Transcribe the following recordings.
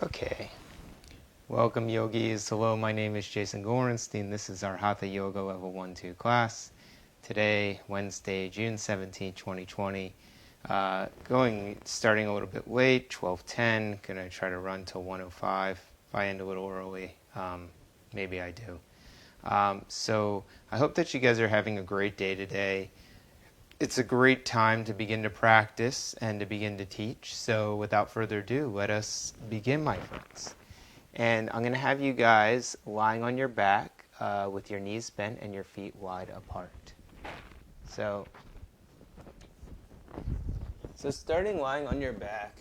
Okay, welcome yogis. Hello, my name is Jason Gorenstein. This is our Hatha Yoga Level 1-2 class. Today, Wednesday, June 17, 2020. Starting a little bit late, 12:10. Gonna try to run till 1:05. If I end a little early, maybe I do. So I hope that you guys are having a great day today. It's a great time to begin to practice and to begin to teach. So without further ado, let us begin, my friends. And I'm going to have you guys lying on your back with your knees bent and your feet wide apart. So starting lying on your back,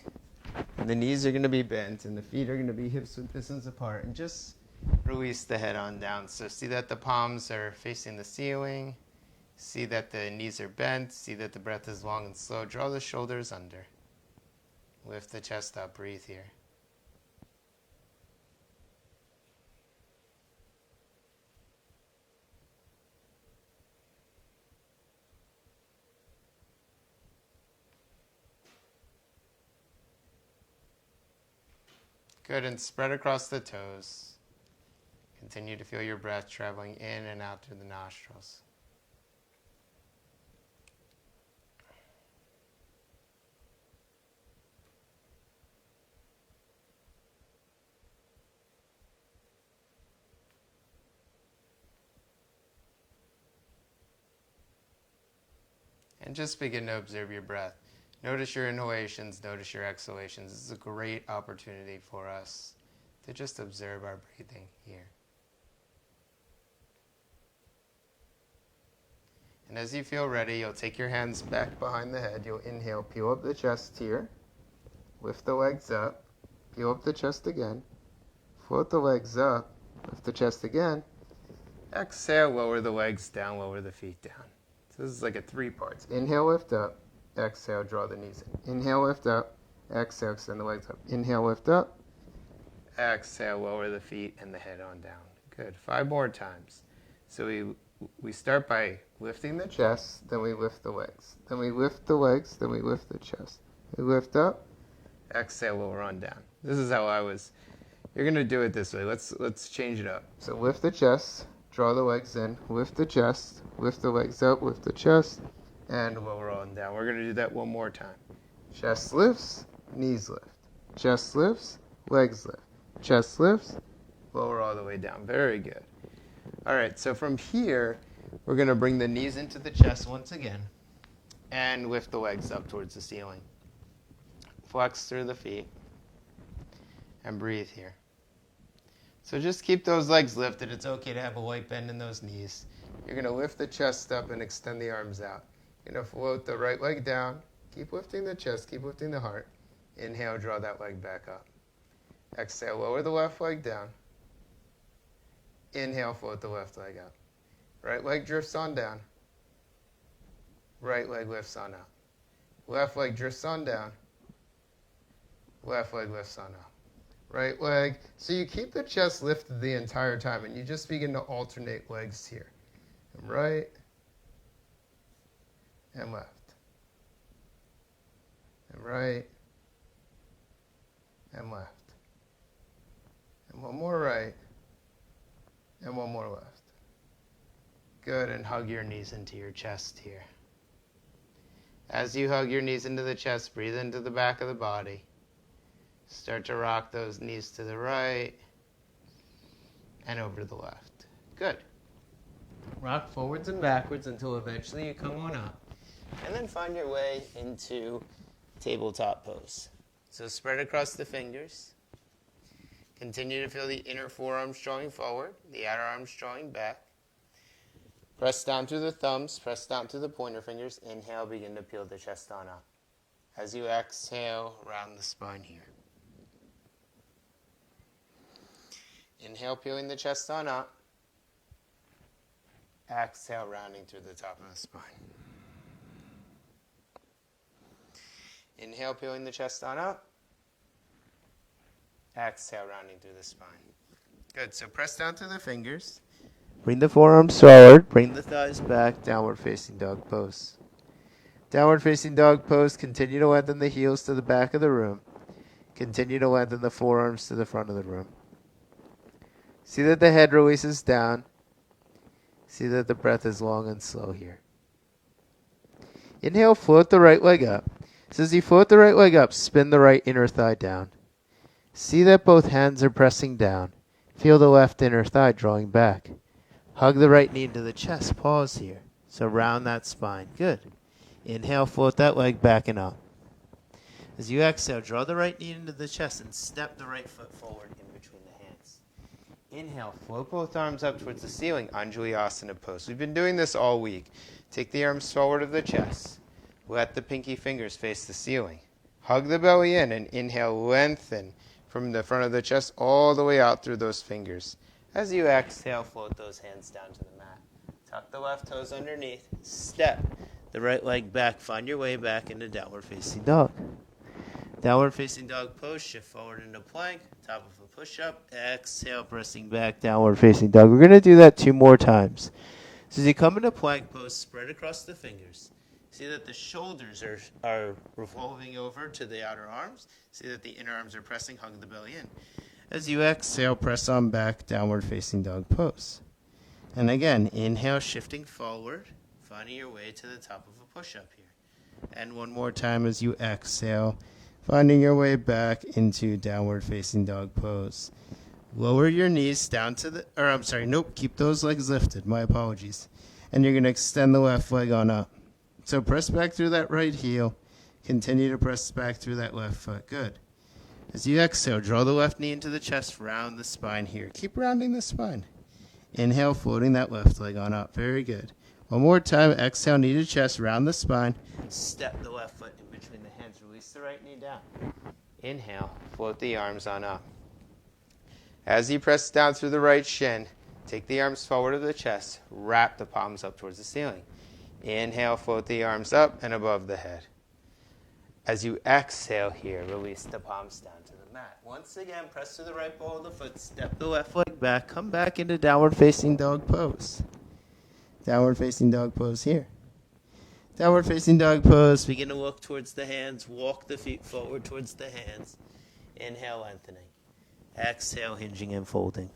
and the knees are going to be bent and the feet are going to be hips width distance apart, and just release the head on down. So see that the palms are facing the ceiling. See that the knees are bent. See that the breath is long and slow. Draw the shoulders under. Lift the chest up. Breathe here. Good, and spread across the toes. Continue to feel your breath traveling in and out through the nostrils. And just begin to observe your breath. Notice your inhalations, notice your exhalations. This is a great opportunity for us to just observe our breathing here. And as you feel ready, you'll take your hands back behind the head. You'll inhale, peel up the chest here. Lift the legs up. Peel up the chest again. Float the legs up. Lift the chest again. Exhale, lower the legs down, lower the feet down. So this is like a 3 parts. Inhale, lift up. Exhale, draw the knees in. Inhale, lift up. Exhale, extend the legs up. Inhale, lift up. Exhale, lower the feet and the head on down. Good. 5 more times. So we start by lifting the chest, then we lift the legs. Then we lift the legs, then we lift the chest. We lift up. Exhale, lower on down. This is how you're going to do it this way. Let's change it up. So lift the chest, draw the legs in, lift the chest, lift the legs up, lift the chest, and lower on down. We're going to do that one more time. Chest lifts, knees lift. Chest lifts, legs lift. Chest lifts, lower all the way down. Very good. All right, so from here, we're going to bring the knees into the chest once again and lift the legs up towards the ceiling. Flex through the feet and breathe here. So just keep those legs lifted. It's okay to have a light bend in those knees. You're going to lift the chest up and extend the arms out. You're going to float the right leg down. Keep lifting the chest. Keep lifting the heart. Inhale, draw that leg back up. Exhale, lower the left leg down. Inhale, float the left leg up. Right leg drifts on down. Right leg lifts on up. Left leg drifts on down. Left leg lifts on up. Right leg. So you keep the chest lifted the entire time, and you just begin to alternate legs here. And right and left. And right and left. And one more right. And one more left. Good, and hug your knees into your chest here. As you hug your knees into the chest, breathe into the back of the body. Start to rock those knees to the right and over to the left. Good. Rock forwards and backwards until eventually you come on up. And then find your way into tabletop pose. So spread across the fingers. Continue to feel the inner forearms drawing forward, the outer arms drawing back. Press down through the thumbs, press down through the pointer fingers. Inhale, begin to peel the chest on up. As you exhale, round the spine here. Inhale, peeling the chest on up. Exhale, rounding through the top of the spine. Inhale, peeling the chest on up. Exhale, rounding through the spine. Good, so press down through the fingers. Bring the forearms forward. Bring the thighs back. Downward facing dog pose. Downward facing dog pose. Continue to lengthen the heels to the back of the room. Continue to lengthen the forearms to the front of the room. See that the head releases down. See that the breath is long and slow here. Inhale, float the right leg up. So as you float the right leg up, spin the right inner thigh down. See that both hands are pressing down. Feel the left inner thigh drawing back. Hug the right knee into the chest. Pause here. So round that spine. Good. Inhale, float that leg back and up. As you exhale, draw the right knee into the chest and step the right foot forward in between the hands. Inhale, float both arms up towards the ceiling, Anjali pose. We've been doing this all week. Take the arms forward of the chest. Let the pinky fingers face the ceiling. Hug the belly in and inhale, lengthen from the front of the chest all the way out through those fingers. As you exhale, float those hands down to the mat. Tuck the left toes underneath. Step the right leg back. Find your way back into downward facing dog. Downward facing dog pose, shift forward into plank, top of a push-up, exhale, pressing back, downward facing dog. We're going to do that 2 more times. So as you come into plank pose, spread across the fingers. See that the shoulders are revolving over to the outer arms. See that the inner arms are pressing, hug the belly in. As you exhale, press on back, downward facing dog pose. And again, inhale, shifting forward, finding your way to the top of a push-up here. And one more time as you exhale, finding your way back into downward facing dog pose. Lower your knees down to the, keep those legs lifted, my apologies. And you're going to extend the left leg on up. So press back through that right heel. Continue to press back through that left foot. Good. As you exhale, draw the left knee into the chest, round the spine here. Keep rounding the spine. Inhale, floating that left leg on up. Very good. One more time, exhale, knee to chest, round the spine. Step the left foot in between the hands. Release the right knee down. Inhale, float the arms on up. As you press down through the right shin, take the arms forward of the chest. Wrap the palms up towards the ceiling. Inhale, float the arms up and above the head. As you exhale here, release the palms down to the mat. Once again, press to the right ball of the foot, step the left leg back, come back into downward facing dog pose. Downward facing dog pose here. Downward facing dog pose, begin to look towards the hands, walk the feet forward towards the hands. Inhale, lengthening. Exhale, hinging and folding.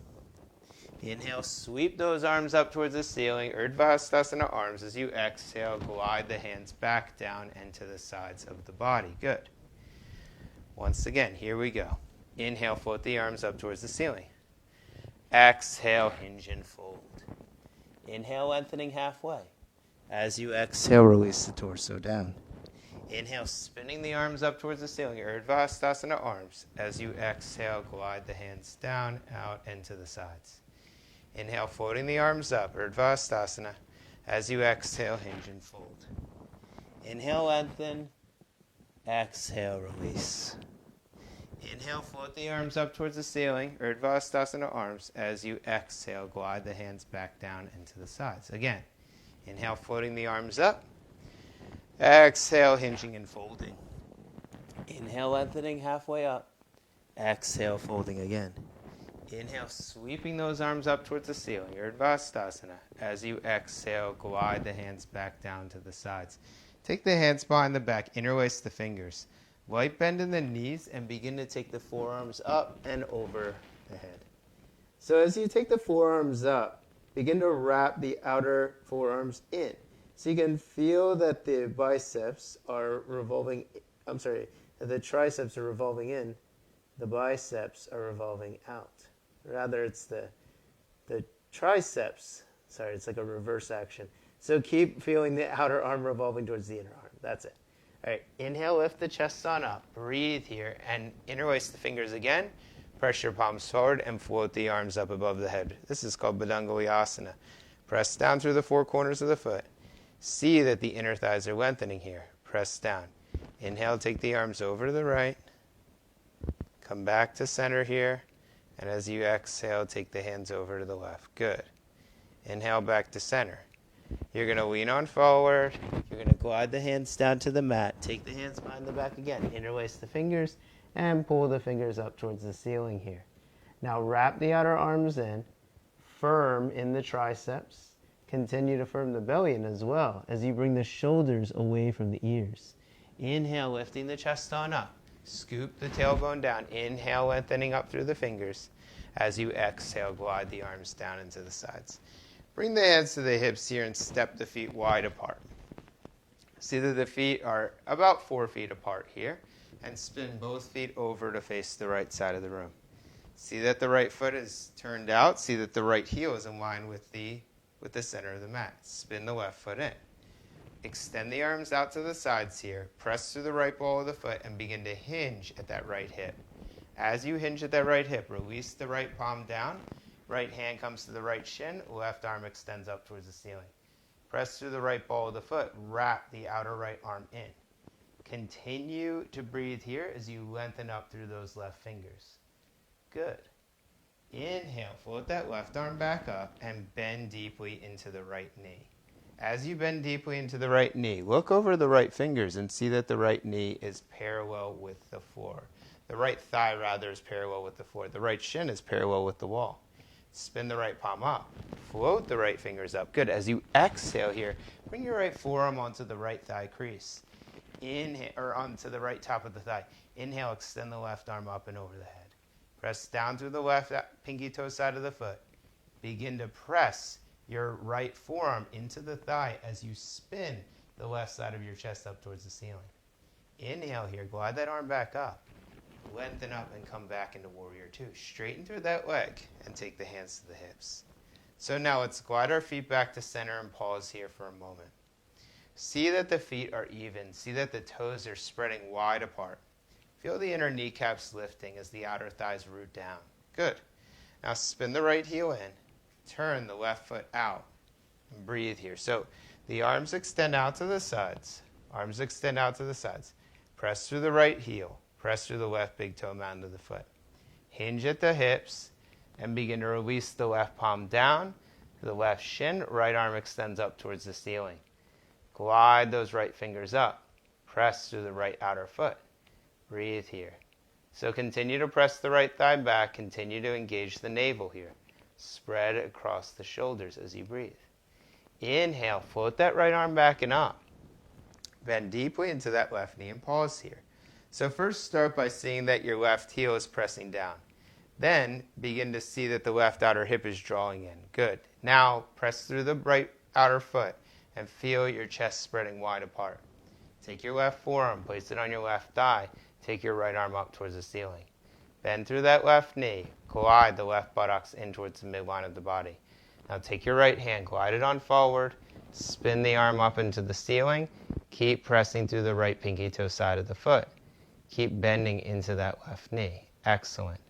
Inhale, sweep those arms up towards the ceiling, Urdhva Hastasana arms. As you exhale, glide the hands back down and to the sides of the body. Good. Once again, here we go. Inhale, float the arms up towards the ceiling. Exhale, hinge and fold. Inhale, lengthening halfway. As you exhale, release the torso down. Inhale, spinning the arms up towards the ceiling, Urdhva Hastasana arms. As you exhale, glide the hands down, out, and to the sides. Inhale, floating the arms up, Urdhva Hastasana. As you exhale, hinge and fold. Inhale, lengthen. Exhale, release. Inhale, float the arms up towards the ceiling, Urdhva Hastasana arms. As you exhale, glide the hands back down and to the sides. Again, inhale, floating the arms up. Exhale, hinging and folding. Inhale, lengthening halfway up. Exhale, folding again. Inhale, sweeping those arms up towards the ceiling, Urdhva Hastasana. As you exhale, glide the hands back down to the sides. Take the hands behind the back, interlace the fingers. Light bend in the knees and begin to take the forearms up and over the head. So as you take the forearms up, begin to wrap the outer forearms in. So you can feel that the biceps are revolving, the triceps are revolving in, the biceps are revolving out. Rather, it's the triceps. It's like a reverse action. So keep feeling the outer arm revolving towards the inner arm. That's it. All right, inhale, lift the chest on up. Breathe here and interlace the fingers again. Press your palms forward and float the arms up above the head. This is called Badangalayasana. Press down through the 4 corners of the foot. See that the inner thighs are lengthening here. Press down. Inhale, take the arms over to the right. Come back to center here. And as you exhale, take the hands over to the left. Good. Inhale, back to center. You're going to lean on forward. You're going to glide the hands down to the mat. Take the hands behind the back again. Interlace the fingers and pull the fingers up towards the ceiling here. Now wrap the outer arms in. Firm in the triceps. Continue to firm the belly in as well as you bring the shoulders away from the ears. Inhale, lifting the chest on up. Scoop the tailbone down. Inhale, lengthening up through the fingers. As you exhale, glide the arms down into the sides. Bring the hands to the hips here and step the feet wide apart. See that the feet are about 4 feet apart here, and spin both feet over to face the right side of the room. See that the right foot is turned out. See that the right heel is in line with the center of the mat. Spin the left foot in. Extend the arms out to the sides here. Press through the right ball of the foot and begin to hinge at that right hip. As you hinge at that right hip, release the right palm down. Right hand comes to the right shin. Left arm extends up towards the ceiling. Press through the right ball of the foot. Wrap the outer right arm in. Continue to breathe here as you lengthen up through those left fingers. Good. Inhale, float that left arm back up and bend deeply into the right knee. As you bend deeply into the right knee, look over the right fingers and see that the right knee is parallel with the floor. The right thigh, rather, is parallel with the floor. The right shin is parallel with the wall. Spin the right palm up. Float the right fingers up. Good. As you exhale here, bring your right forearm onto the right thigh crease. Inhale, or onto the right top of the thigh. Inhale, extend the left arm up and over the head. Press down through the left pinky toe side of the foot. Begin to press your right forearm into the thigh as you spin the left side of your chest up towards the ceiling. Inhale here. Glide that arm back up. Lengthen up and come back into Warrior Two. Straighten through that leg and take the hands to the hips. So now let's glide our feet back to center and pause here for a moment. See that the feet are even. See that the toes are spreading wide apart. Feel the inner kneecaps lifting as the outer thighs root down. Good. Now spin the right heel in. Turn the left foot out. And breathe here. So the arms extend out to the sides. Arms extend out to the sides. Press through the right heel. Press through the left big toe mound of the foot. Hinge at the hips and begin to release the left palm down to the left shin. Right arm extends up towards the ceiling. Glide those right fingers up. Press through the right outer foot. Breathe here. So continue to press the right thigh back. Continue to engage the navel here. Spread across the shoulders as you breathe. Inhale, float that right arm back and up. Bend deeply into that left knee and pause here. So first start by seeing that your left heel is pressing down. Then begin to see that the left outer hip is drawing in. Good. Now press through the right outer foot and feel your chest spreading wide apart. Take your left forearm, place it on your left thigh. Take your right arm up towards the ceiling. Bend through that left knee. Glide the left buttocks in towards the midline of the body. Now take your right hand, glide it on forward. Spin the arm up into the ceiling. Keep pressing through the right pinky toe side of the foot. Keep bending into that left knee. Excellent.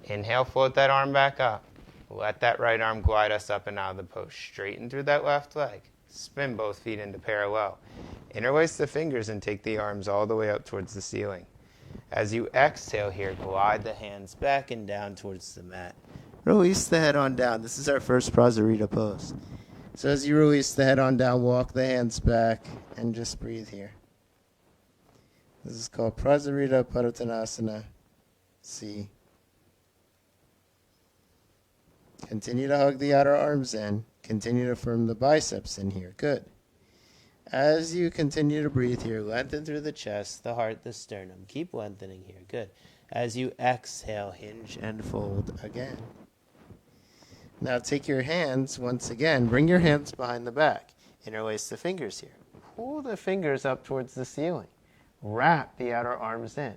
Inhale, float that arm back up. Let that right arm glide us up and out of the pose. Straighten through that left leg. Spin both feet into parallel. Interlace the fingers and take the arms all the way up towards the ceiling. As you exhale here, glide the hands back and down towards the mat. Release the head on down. This is our first Prasarita pose. So as you release the head on down, walk the hands back and just breathe here. This is called Prasarita Padottanasana C. Continue to hug the outer arms in. Continue to firm the biceps in here. Good. As you continue to breathe here, lengthen through the chest, the heart, the sternum. Keep lengthening here. Good. As you exhale, hinge and fold again. Now take your hands, once again, bring your hands behind the back. Interlace the fingers here. Pull the fingers up towards the ceiling. Wrap the outer arms in.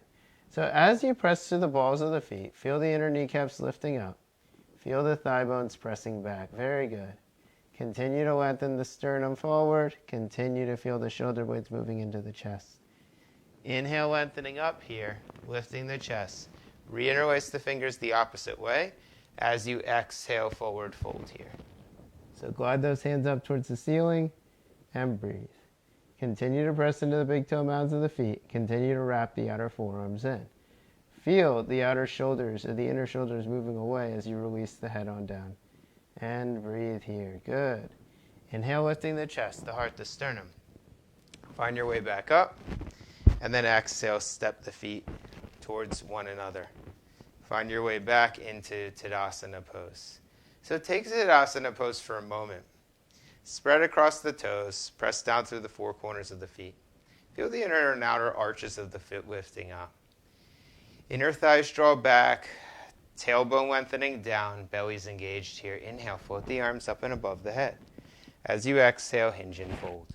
So as you press through the balls of the feet, feel the inner kneecaps lifting up. Feel the thigh bones pressing back. Very good. Continue to lengthen the sternum forward. Continue to feel the shoulder blades moving into the chest. Inhale, lengthening up here, lifting the chest. Reinterlace the fingers the opposite way. As you exhale, forward fold here. So glide those hands up towards the ceiling and breathe. Continue to press into the big toe mounds of the feet. Continue to wrap the outer forearms in. Feel the outer shoulders or the inner shoulders moving away as you release the head on down. And breathe here. Good. Inhale, lifting the chest, the heart, the sternum. Find your way back up. And then exhale, step the feet towards one another. Find your way back into Tadasana pose. So take Tadasana pose for a moment. Spread across the toes. Press down through the four corners of the feet. Feel the inner and outer arches of the foot lifting up. Inner thighs draw back, tailbone lengthening down, belly's engaged here. Inhale, float the arms up and above the head. As you exhale, hinge and fold.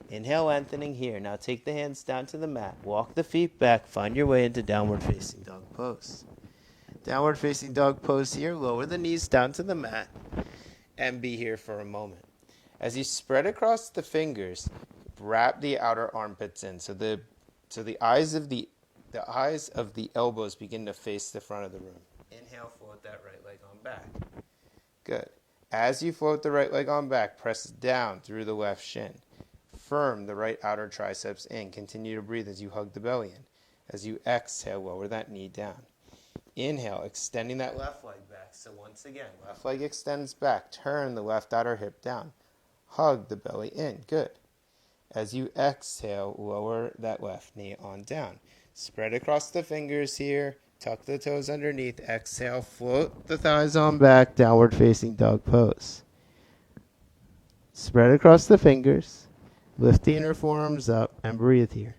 Inhale, lengthening here. Now take the hands down to the mat. Walk the feet back. Find your way into downward facing dog pose. Downward facing dog pose here. Lower the knees down to the mat and be here for a moment. As you spread across the fingers, wrap the outer armpits in. So the eyes of the elbows begin to face the front of the room. Inhale, float that right leg on back. Good. As you float the right leg on back, press down through the left shin. Firm the right outer triceps in. Continue to breathe as you hug the belly in. As you exhale, lower that knee down. Inhale, extending that left leg back. So once again, left leg extends back. Turn the left outer hip down. Hug the belly in. Good. As you exhale, lower that left knee on down. Spread across the fingers here. Tuck the toes underneath. Exhale, float the thighs on back. Downward facing dog pose. Spread across the fingers. Lift the inner forearms up and breathe here.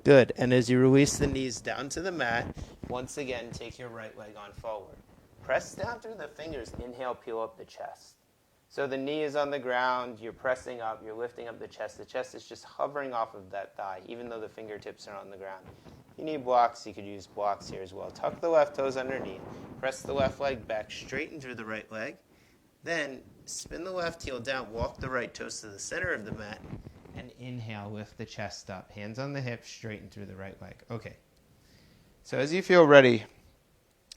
Good. And as you release the knees down to the mat, once again, take your right leg on forward. Press down through the fingers. Inhale, peel up the chest. So the knee is on the ground, you're pressing up, you're lifting up the chest. The chest is just hovering off of that thigh, even though the fingertips are on the ground. If you need blocks, you could use blocks here as well. Tuck the left toes underneath. Press the left leg back, straighten through the right leg. Then spin the left heel down, walk the right toes to the center of the mat, and inhale, lift the chest up. Hands on the hips, straighten through the right leg. Okay. So as you feel ready,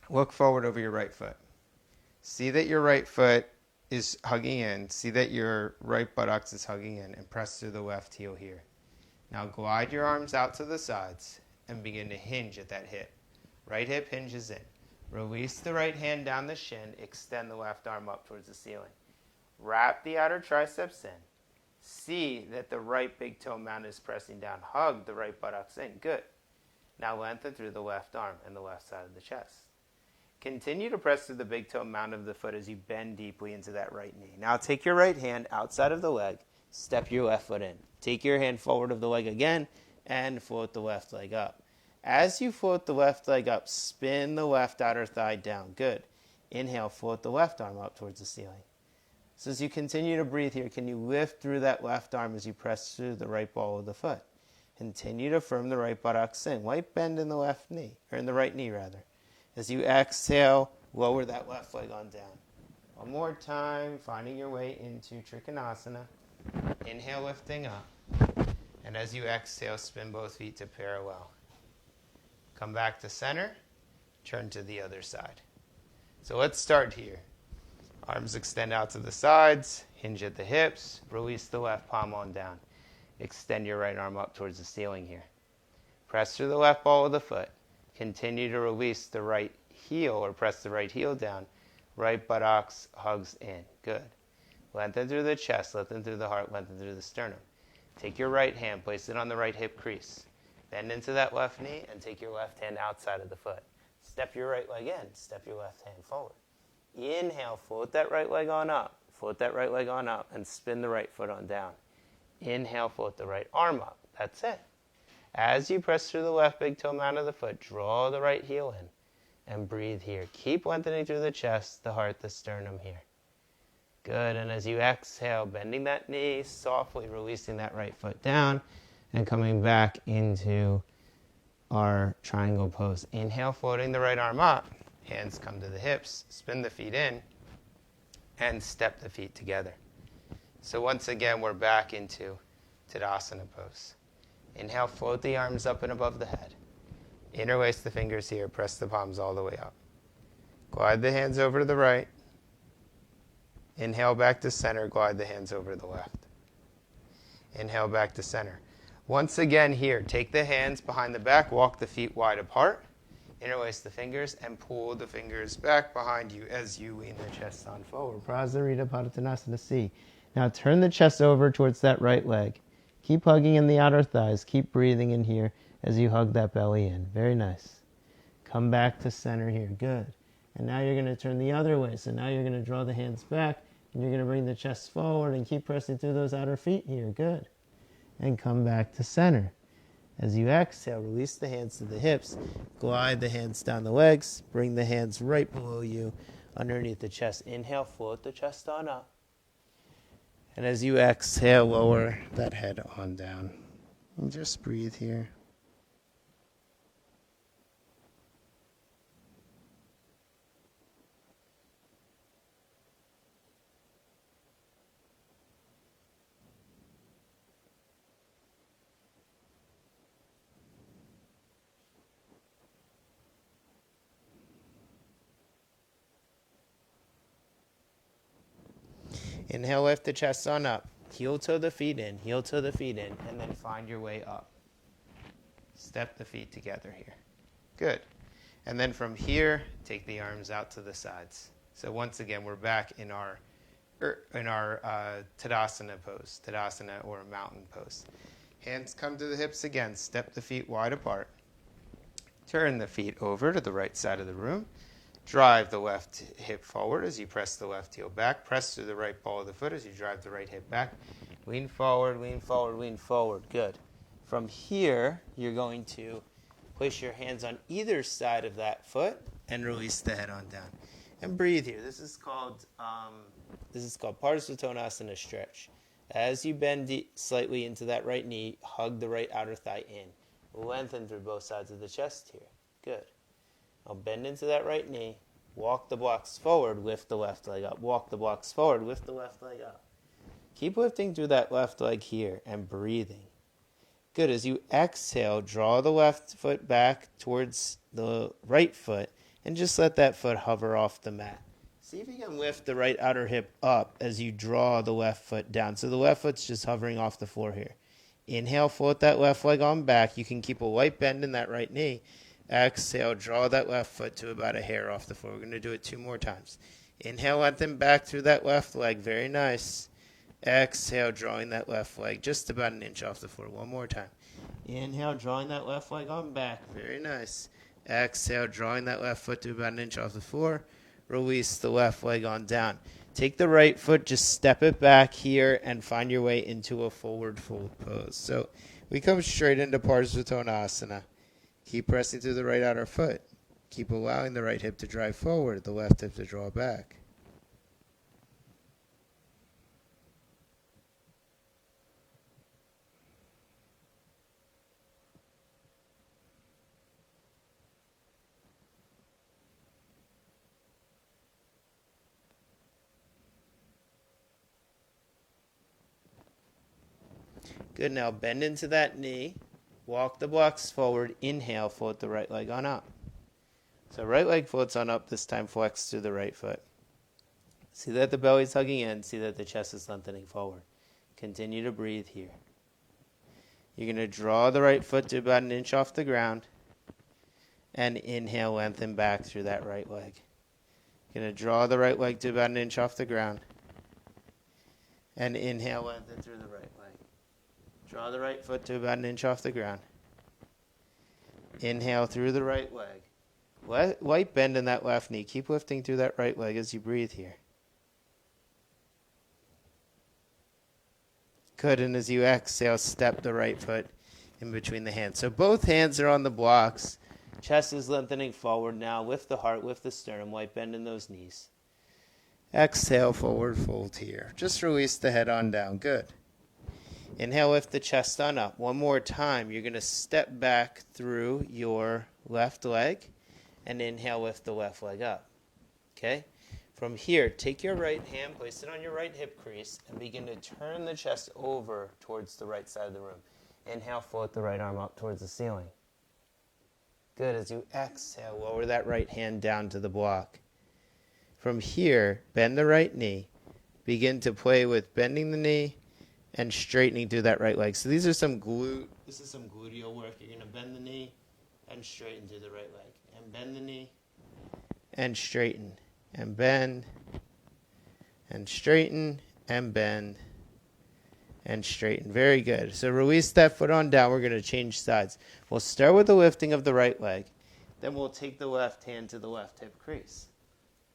look forward over your right foot. See that your right foot is hugging in. See that your right buttocks is hugging in, and press through the left heel here. Now glide your arms out to the sides and begin to hinge at that hip. Right hip hinges in. Release the right hand down the shin. Extend the left arm up towards the ceiling. Wrap the outer triceps in. See that the right big toe mound is pressing down. Hug the right buttocks in. Good. Now lengthen through the left arm and the left side of the chest. Continue to press through the big toe mound of the foot as you bend deeply into that right knee. Now take your right hand outside of the leg. Step your left foot in. Take your hand forward of the leg again and float the left leg up. As you float the left leg up, spin the left outer thigh down. Good. Inhale, float the left arm up towards the ceiling. So as you continue to breathe here, can you lift through that left arm as you press through the right ball of the foot? Continue to firm the right buttocks in. Light bend in the left knee, or in the right knee rather. As you exhale, lower that left leg on down. One more time, finding your way into Trikonasana. Inhale, lifting up. And as you exhale, spin both feet to parallel. Come back to center. Turn to the other side. So let's start here. Arms extend out to the sides. Hinge at the hips. Release the left palm on down. Extend your right arm up towards the ceiling here. Press through the left ball of the foot. Continue to release the right heel or press the right heel down. Right buttocks hugs in. Good. Lengthen through the chest, lengthen through the heart, lengthen through the sternum. Take your right hand, place it on the right hip crease. Bend into that left knee and take your left hand outside of the foot. Step your right leg in, step your left hand forward. Inhale, float that right leg on up. Float that right leg on up and spin the right foot on down. Inhale, float the right arm up. That's it. As you press through the left big toe mound of the foot, draw the right heel in and breathe here. Keep lengthening through the chest, the heart, the sternum here. Good. And as you exhale, bending that knee, softly releasing that right foot down and coming back into our triangle pose. Inhale, floating the right arm up. Hands come to the hips. Spin the feet in and step the feet together. So once again, we're back into Tadasana pose. Inhale, float the arms up and above the head. Interlace the fingers here. Press the palms all the way up. Glide the hands over to the right. Inhale back to center. Glide the hands over to the left. Inhale back to center. Once again here, take the hands behind the back. Walk the feet wide apart. Interlace the fingers and pull the fingers back behind you as you lean the chest on forward. Prasarita Padottanasana C. Now turn the chest over towards that right leg. Keep hugging in the outer thighs. Keep breathing in here as you hug that belly in. Very nice. Come back to center here. Good. And now you're going to turn the other way. So now you're going to draw the hands back and you're going to bring the chest forward and keep pressing through those outer feet here. Good. And come back to center. As you exhale, release the hands to the hips, glide the hands down the legs, bring the hands right below you, underneath the chest. Inhale, float the chest on up. And as you exhale, lower that head on down. And just breathe here. Inhale, lift the chest on up. Heel toe the feet in, heel toe the feet in, and then find your way up. Step the feet together here. Good. And then from here, take the arms out to the sides. So once again, we're back in our Tadasana pose, Tadasana or mountain pose. Hands come to the hips again. Step the feet wide apart. Turn the feet over to the right side of the room. Drive the left hip forward as you press the left heel back. Press through the right ball of the foot as you drive the right hip back. Lean forward, lean forward, lean forward. Good. From here, you're going to place your hands on either side of that foot and release the head on down. And breathe here. This is called Parsvattanasana stretch. As you bend slightly into that right knee, hug the right outer thigh in. Lengthen through both sides of the chest here. Good. Now bend into that right knee. Walk the blocks forward, lift the left leg up. Walk the blocks forward, lift the left leg up. Keep lifting through that left leg here and breathing. Good. As you exhale, draw the left foot back towards the right foot and just let that foot hover off the mat. See if you can lift the right outer hip up as you draw the left foot down. So the left foot's just hovering off the floor here. Inhale, float that left leg on back. You can keep a light bend in that right knee. Exhale, draw that left foot to about a hair off the floor. We're going to do it 2 more times. Inhale, lengthen back through that left leg. Very nice. Exhale, drawing that left leg just about an inch off the floor. 1 more time. Inhale, drawing that left leg on back. Very nice. Exhale, drawing that left foot to about an inch off the floor. Release the left leg on down. Take the right foot, just step it back here and find your way into a forward fold pose. So we come straight into Parsvattanasana. Keep pressing through the right outer foot. Keep allowing the right hip to drive forward, the left hip to draw back. Good. Now bend into that knee. Walk the blocks forward. Inhale, float the right leg on up. So right leg floats on up, this time flex through the right foot. See that the belly's hugging in. See that the chest is lengthening forward. Continue to breathe here. You're going to draw the right foot to about an inch off the ground. And inhale, lengthen back through that right leg. You're going to draw the right leg to about an inch off the ground. And inhale, lengthen through the right leg. Draw the right foot to about an inch off the ground. Inhale through the right leg. Light bend in that left knee. Keep lifting through that right leg as you breathe here. Good, and as you exhale, step the right foot in between the hands. So both hands are on the blocks. Chest is lengthening forward now. Lift the heart, lift the sternum, light bend in those knees. Exhale, forward fold here. Just release the head on down. Good. Inhale, lift the chest on up. 1 more time. You're going to step back through your left leg and inhale, lift the left leg up. Okay? From here, take your right hand, place it on your right hip crease, and begin to turn the chest over towards the right side of the room. Inhale, float the right arm up towards the ceiling. Good. As you exhale, lower that right hand down to the block. From here, bend the right knee. Begin to play with bending the knee and straightening through that right leg. So this is some gluteal work. You're going to bend the knee and straighten through the right leg. And bend the knee and straighten. And bend and straighten and bend and straighten. Very good. So release that foot on down. We're going to change sides. We'll start with the lifting of the right leg. Then we'll take the left hand to the left hip crease.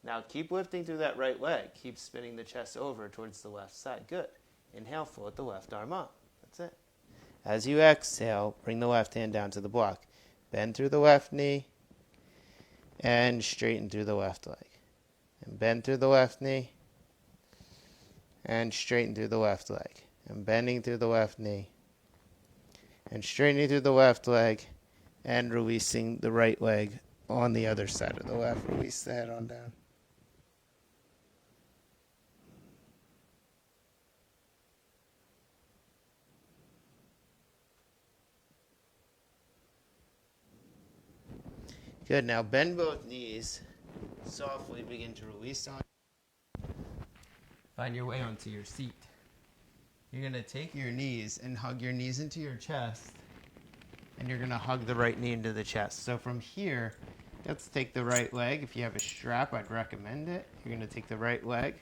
Now keep lifting through that right leg. Keep spinning the chest over towards the left side. Good. Inhale, float the left arm up. That's it. As you exhale, bring the left hand down to the block. Bend through the left knee and straighten through the left leg. And bend through the left knee and straighten through the left leg. And bending through the left knee and straightening through the left leg and releasing the right leg on the other side of the left. Release the head on down. Good. Now bend both knees. Softly begin to release on. Find your way onto your seat. You're going to take your knees and hug your knees into your chest. And you're going to hug the right knee into the chest. So from here, let's take the right leg. If you have a strap, I'd recommend it. You're going to take the right leg,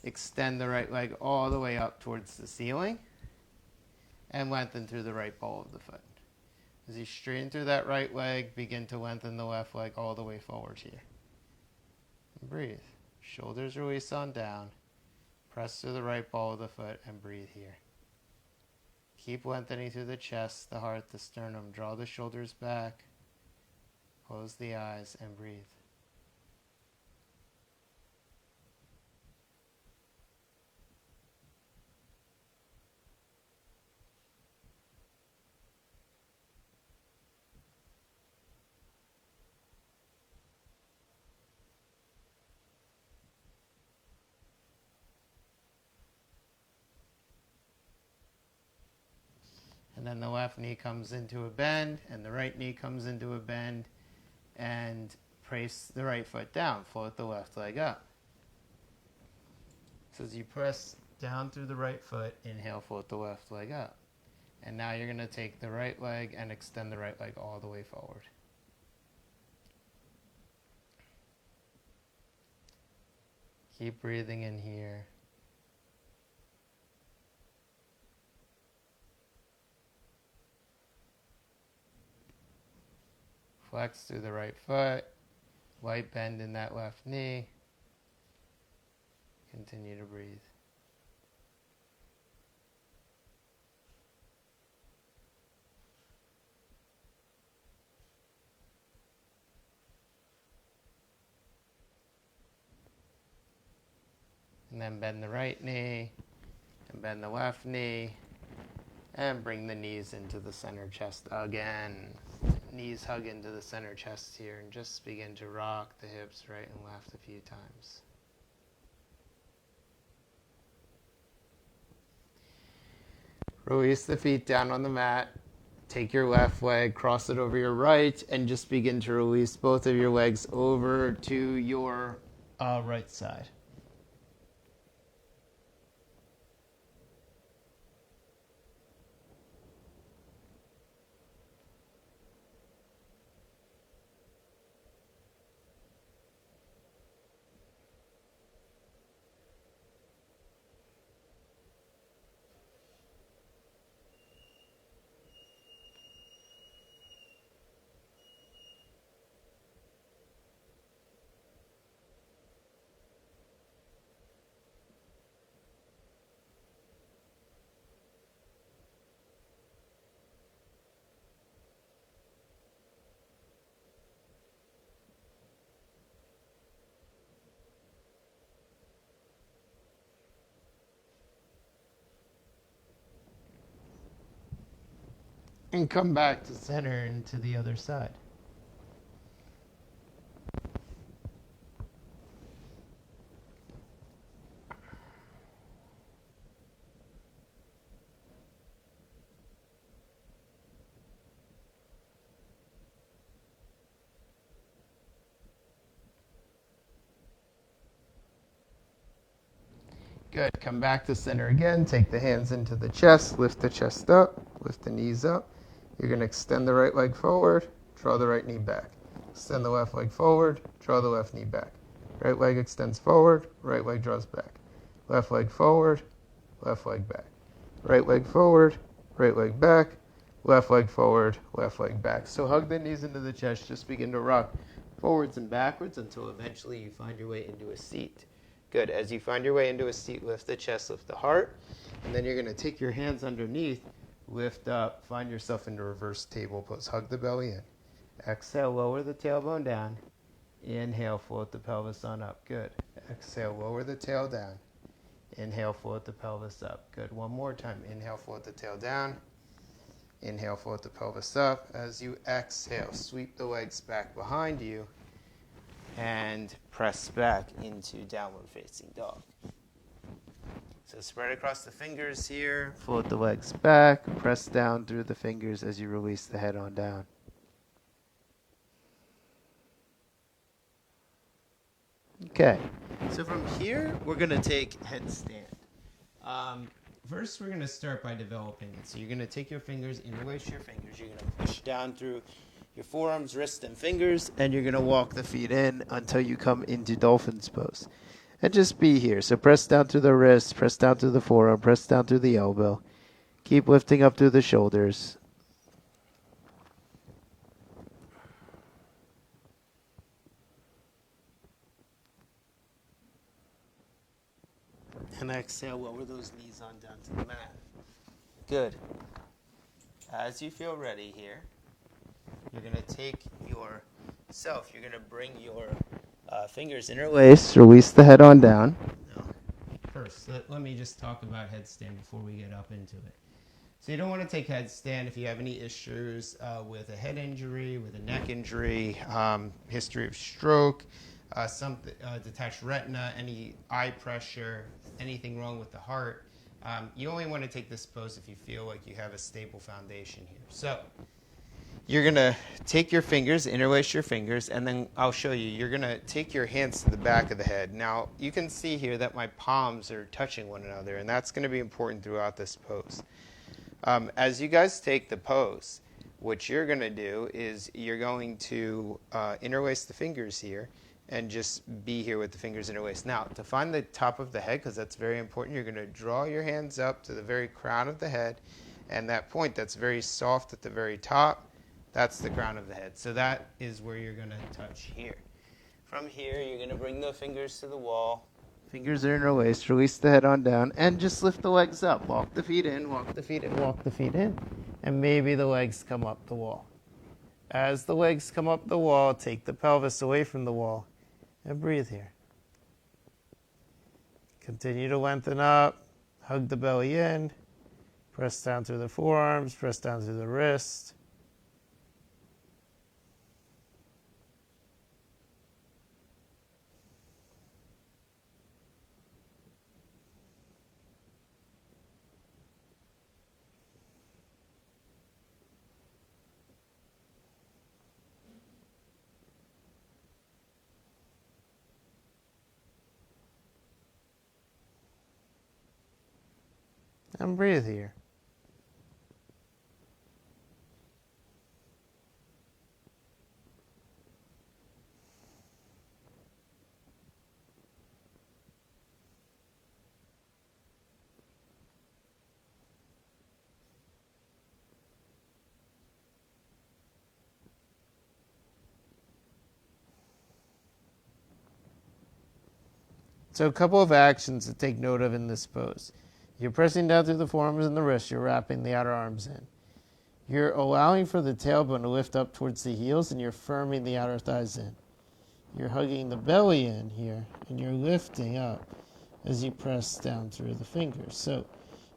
extend the right leg all the way up towards the ceiling, and lengthen through the right ball of the foot. As you straighten through that right leg, begin to lengthen the left leg all the way forward here. And breathe. Shoulders release on down. Press through the right ball of the foot and breathe here. Keep lengthening through the chest, the heart, the sternum. Draw the shoulders back. Close the eyes and breathe. And then the left knee comes into a bend, and the right knee comes into a bend, and press the right foot down. Float the left leg up. So as you press down through the right foot, inhale, float the left leg up. And now you're going to take the right leg and extend the right leg all the way forward. Keep breathing in here. Flex through the right foot. Light bend in that left knee. Continue to breathe. And then bend the right knee and bend the left knee and bring the knees into the center chest again. Knees hug into the center chest here and just begin to rock the hips right and left a few times. Release the feet down on the mat. Take your left leg, cross it over your right, and just begin to release both of your legs over to your right side. And come back to center and to the other side. Good. Come back to center again. Take the hands into the chest. Lift the chest up. Lift the knees up. You're going to extend the right leg forward. Draw the right knee back. Extend the left leg forward. Draw the left knee back. Right leg extends forward. Right leg draws back. Left leg forward. Left leg back. Right leg forward. Right leg back. Left leg forward. Left leg back. So hug the knees into the chest. Just begin to rock forwards and backwards until eventually you find your way into a seat. Good. As you find your way into a seat, lift the chest, lift the heart. And then you're going to take your hands underneath, Lift up, find yourself in the reverse table pose. Hug the belly in. Exhale, lower the tailbone down. Inhale, float the pelvis on up. Good. Exhale, lower the tail down. Inhale, float the pelvis up. Good. One more time. Inhale, float the tail down. Inhale, float the pelvis up. As you exhale, sweep the legs back behind you and press back into downward facing dog. So spread across the fingers here. Float the legs back. Press down through the fingers as you release the head on down. Okay. So from here, we're going to take headstand. First, we're going to start by developing it. So you're going to take your fingers, interlace your fingers. You're going to push down through your forearms, wrists, and fingers, and you're going to walk the feet in until you come into dolphin's pose. And just be here. So press down through the wrist, press down through the forearm, press down through the elbow. Keep lifting up through the shoulders. And exhale, lower those knees on down to the mat. Good. As you feel ready here, you're going to take yourself, you're going to bring your fingers interlace, release the head on down. No. First, let me just talk about headstand before we get up into it. So you don't want to take headstand if you have any issues with a head injury, with a neck injury, history of stroke, detached retina, any eye pressure, anything wrong with the heart. You only want to take this pose if you feel like you have a stable foundation here. So you're going to take your fingers, interlace your fingers, and then I'll show you. You're going to take your hands to the back of the head. Now, you can see here that my palms are touching one another, and that's going to be important throughout this pose. As you guys take the pose, what you're going to do is you're going to interlace the fingers here and just be here with the fingers interlaced. Now, to find the top of the head, because that's very important, you're going to draw your hands up to the very crown of the head, and that point that's very soft at the very top, that's the crown of the head. So that is where you're going to touch here. From here, you're going to bring the fingers to the wall. Fingers are interlaced. Release the head on down, and just lift the legs up. Walk the feet in, walk the feet in, walk the feet in, and maybe the legs come up the wall. As the legs come up the wall, take the pelvis away from the wall, and breathe here. Continue to lengthen up. Hug the belly in. Press down through the forearms. Press down through the wrist. And breathe here. So a couple of actions to take note of in this pose. You're pressing down through the forearms and the wrists. You're wrapping the outer arms in. You're allowing for the tailbone to lift up towards the heels, and you're firming the outer thighs in. You're hugging the belly in here, and you're lifting up as you press down through the fingers. So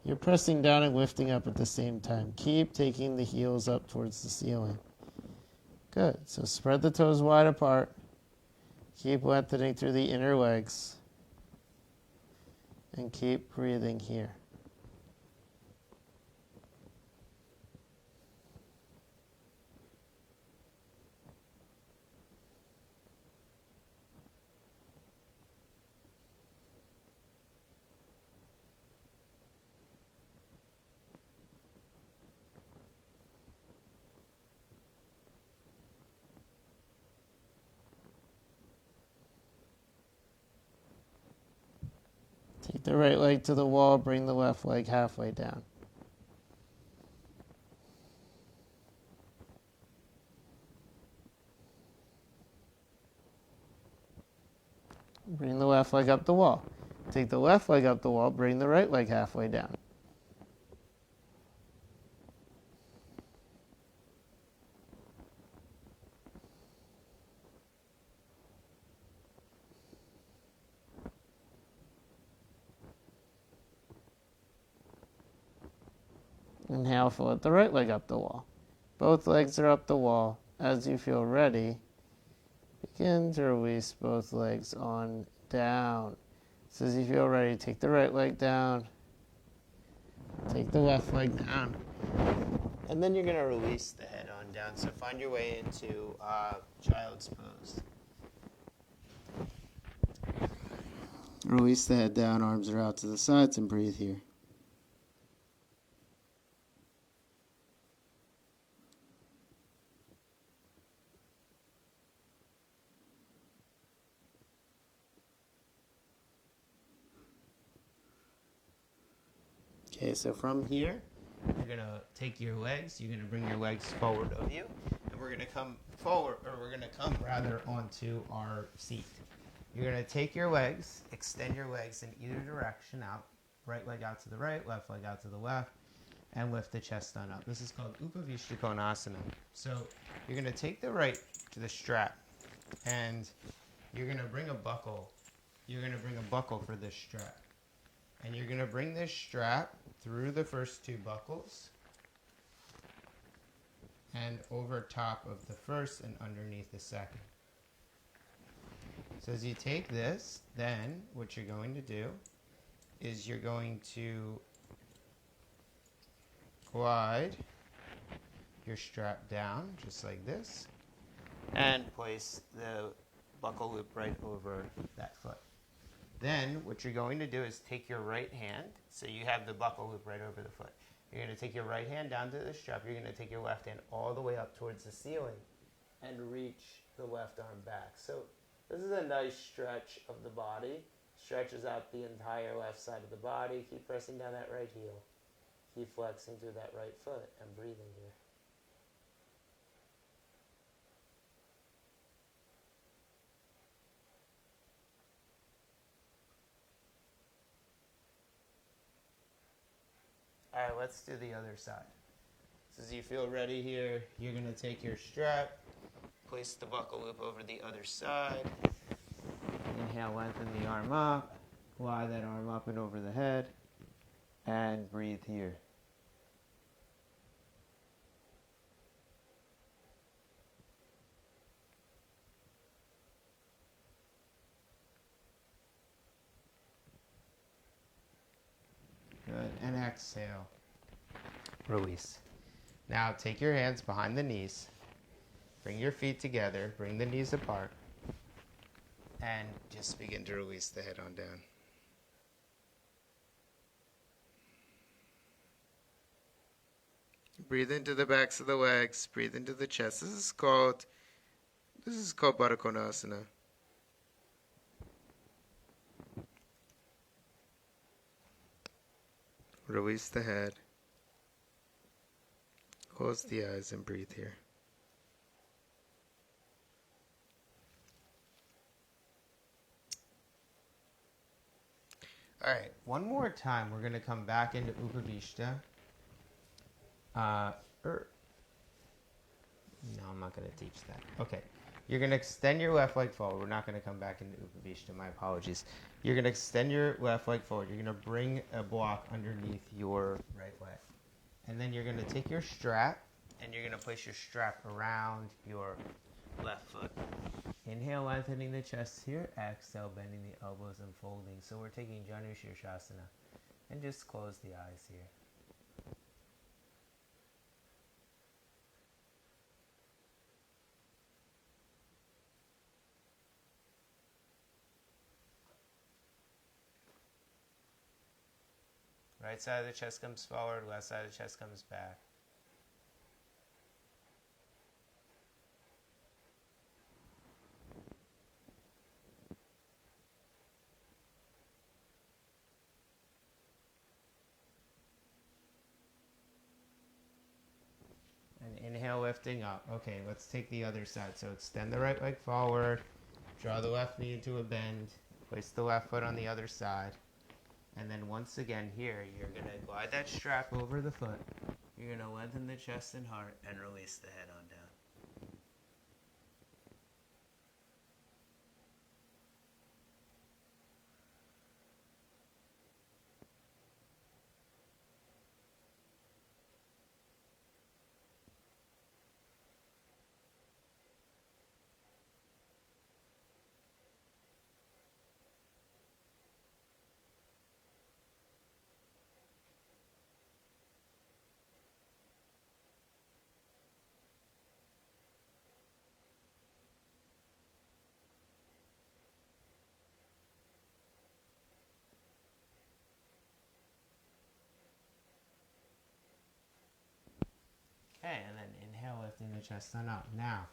you're pressing down and lifting up at the same time. Keep taking the heels up towards the ceiling. Good. So spread the toes wide apart. Keep lengthening through the inner legs. And keep breathing here. Take the right leg to the wall, bring the left leg halfway down. Bring the left leg up the wall. Take the left leg up the wall, bring the right leg halfway down. Now float the right leg up the wall. Both legs are up the wall. As you feel ready, begin to release both legs on down. So as you feel ready, take the right leg down, take the left leg down, and then you're going to release the head on down. So find your way into child's pose. Release the head down, arms are out to the sides, and breathe here. Okay, so from here, you're going to take your legs, you're going to bring your legs forward of you, and we're going to come forward, or we're going to come rather onto our seat. You're going to take your legs, extend your legs in either direction out, right leg out to the right, left leg out to the left, and lift the chest on up. This is called Upavishta Konasana. So you're going to take the right to the strap, and you're going to bring a buckle. You're going to bring a buckle for this strap. And you're going to bring this strap through the first two buckles and over top of the first and underneath the second. So as you take this, then what you're going to do is you're going to glide your strap down just like this and place the buckle loop right over that foot. Then what you're going to do is take your right hand, so you have the buckle loop right over the foot. You're going to take your right hand down to the strap. You're going to take your left hand all the way up towards the ceiling and reach the left arm back. So this is a nice stretch of the body. Stretches out the entire left side of the body. Keep pressing down that right heel. Keep flexing through that right foot and breathing here. All right, let's do the other side. So as you feel ready here, you're going to take your strap, place the buckle loop over the other side. Inhale, lengthen the arm up, glide that arm up and over the head, and breathe here. Good, and exhale. Release. Now take your hands behind the knees, bring your feet together, bring the knees apart, and just begin to release the head on down. Breathe into the backs of the legs, breathe into the chest. This is called Baddha Konasana. Release the head. Close the eyes and breathe here. All right, one more time. We're going to come back into Upavishta. No, I'm not going to teach that. Okay. You're going to extend your left leg forward. We're not going to come back into Upavishta. My apologies. You're going to extend your left leg forward. You're going to bring a block underneath your right leg. And then you're going to take your strap, and you're going to place your strap around your left foot. Inhale, lengthening the chest here. Exhale, bending the elbows and folding. So we're taking Janu Shirshasana. And just close the eyes here. Right side of the chest comes forward, left side of the chest comes back. And inhale, lifting up. Okay, let's take the other side. So extend the right leg forward, draw the left knee into a bend, place the left foot on the other side. And then once again here, you're going to glide that strap over the foot. You're going to lengthen the chest and heart and release the head on down. Okay, and then inhale, lifting the chest on up. Now,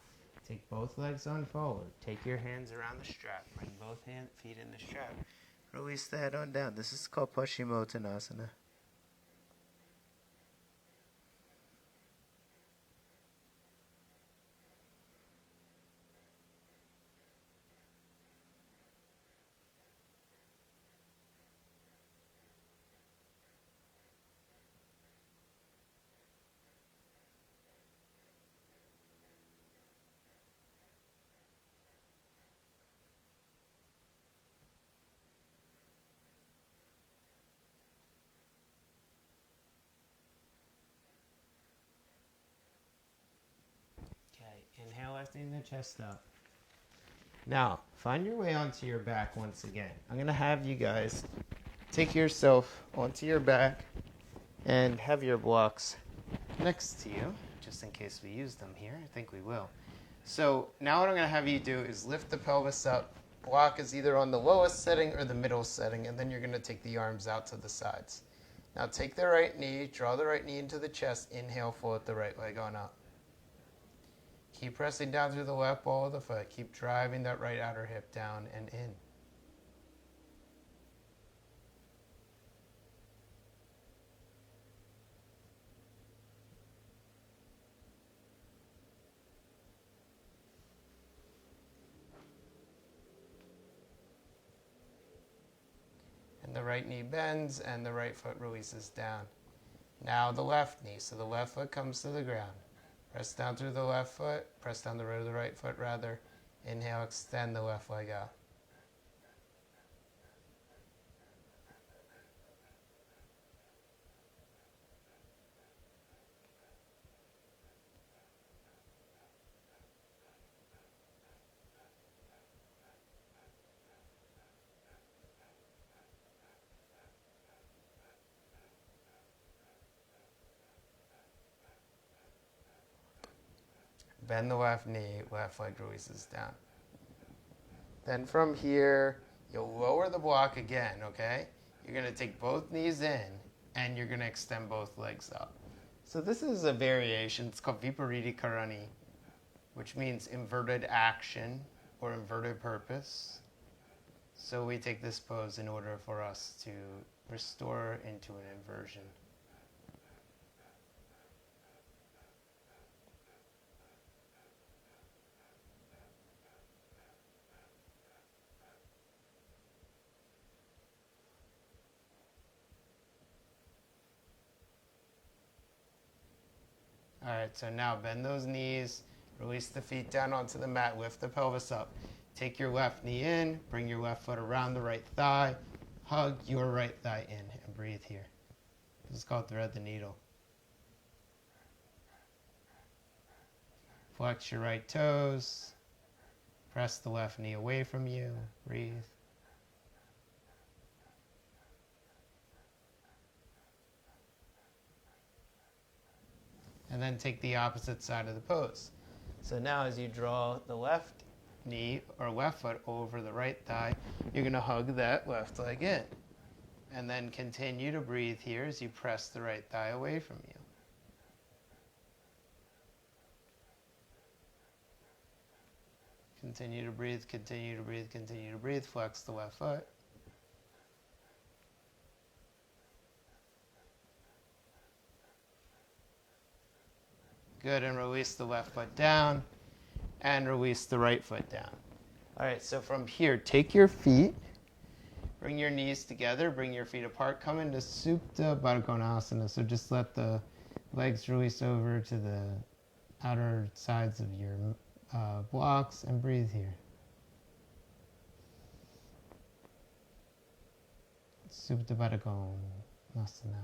take both legs on forward. Take your hands around the strap. Bring both feet in the strap. Release the head on down. This is called Paschimottanasana. Inhale, lifting the chest up. Now, find your way onto your back once again. I'm going to have you guys take yourself onto your back and have your blocks next to you, just in case we use them here. I think we will. So now what I'm going to have you do is lift the pelvis up. Block is either on the lowest setting or the middle setting, and then you're going to take the arms out to the sides. Now take the right knee, draw the right knee into the chest. Inhale, float the right leg on up. Keep pressing down through the left ball of the foot. Keep driving that right outer hip down and in. And the right knee bends and the right foot releases down. Now the left knee. So the left foot comes to the ground. Press down through the left foot. Press down the root of the right foot rather. Inhale, extend the left leg out. Bend the left knee, left leg releases down. Then from here, you'll lower the block again, okay? You're going to take both knees in, and you're going to extend both legs up. So this is a variation. It's called Viparita Karani, which means inverted action or inverted purpose. So we take this pose in order for us to restore into an inversion. All right, so now bend those knees, release the feet down onto the mat, lift the pelvis up. Take your left knee in, bring your left foot around the right thigh, hug your right thigh in, and breathe here. This is called thread the needle. Flex your right toes, press the left knee away from you, breathe. And then take the opposite side of the pose. So now as you draw the left knee or left foot over the right thigh, you're going to hug that left leg in. And then continue to breathe here as you press the right thigh away from you. Continue to breathe, continue to breathe, continue to breathe. Flex the left foot. Good, and release the left foot down, and release the right foot down. All right, so from here, take your feet, bring your knees together, bring your feet apart, come into Supta Baddha Konasana. So just let the legs release over to the outer sides of your blocks, and breathe here. Supta Baddha Konasana.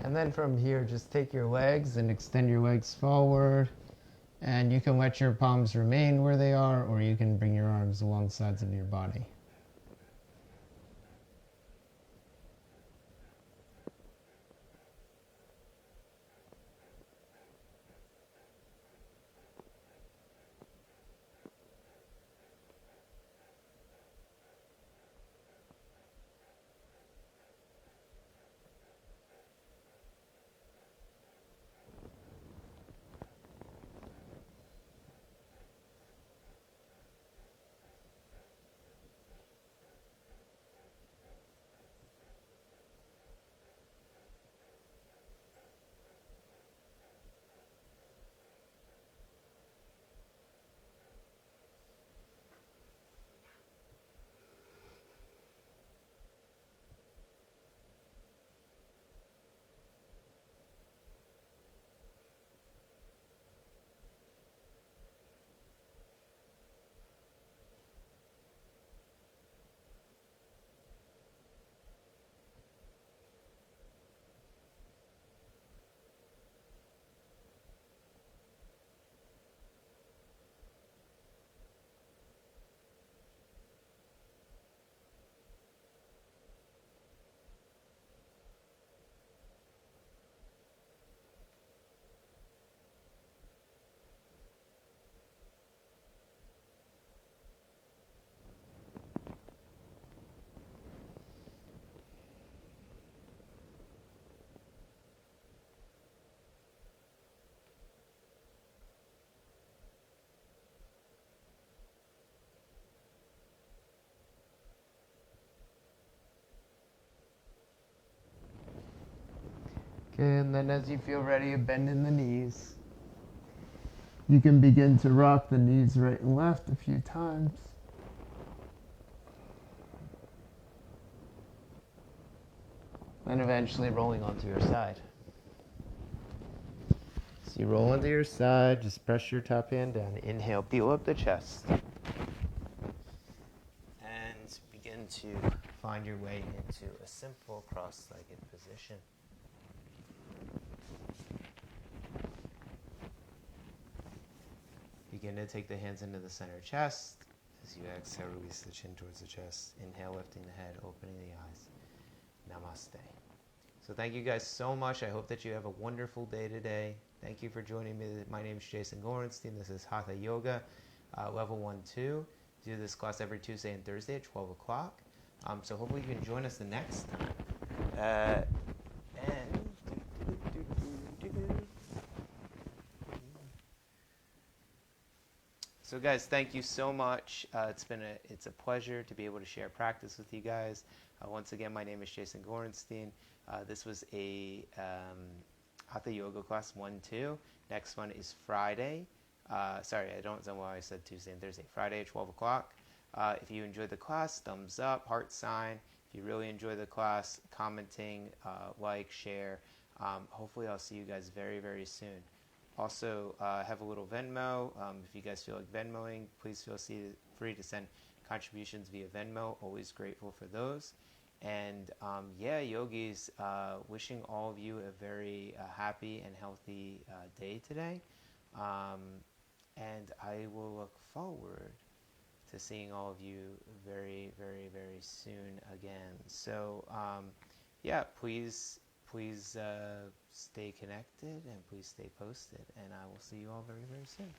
And then from here, just take your legs and extend your legs forward. And you can let your palms remain where they are, or you can bring your arms along the sides of your body. Okay, and then as you feel ready, bend in the knees. You can begin to rock the knees right and left a few times. And eventually rolling onto your side. So you roll onto your side, just press your top hand down. Inhale, peel up the chest. And begin to find your way into a simple cross-legged position. Begin to take the hands into the center chest. As you exhale, release the chin towards the chest. Inhale, lifting the head, opening the eyes. Namaste. So thank you guys so much. I hope that you have a wonderful day today. Thank you for joining me. My name is Jason Gorenstein. This is Hatha Yoga, level 1-2. Do this class every Tuesday and Thursday at 12 o'clock. So hopefully you can join us the next time. So guys, thank you so much. It's a pleasure to be able to share practice with you guys. Once again, my name is Jason Gorenstein. This was a Hatha Yoga class 1-2. Next one is Friday. Sorry, I don't know why I said Tuesday and Thursday. Friday at 12 o'clock. If you enjoyed the class, thumbs up, heart sign. If you really enjoy the class, commenting, like, share. Hopefully I'll see you guys very, very soon. Also, have a little Venmo. If you guys feel like Venmoing, please feel free to send contributions via Venmo. Always grateful for those. And yogis, wishing all of you a very happy and healthy day today. And I will look forward to seeing all of you very, very, very soon again. So, please stay connected and please stay posted. And I will see you all very, very soon.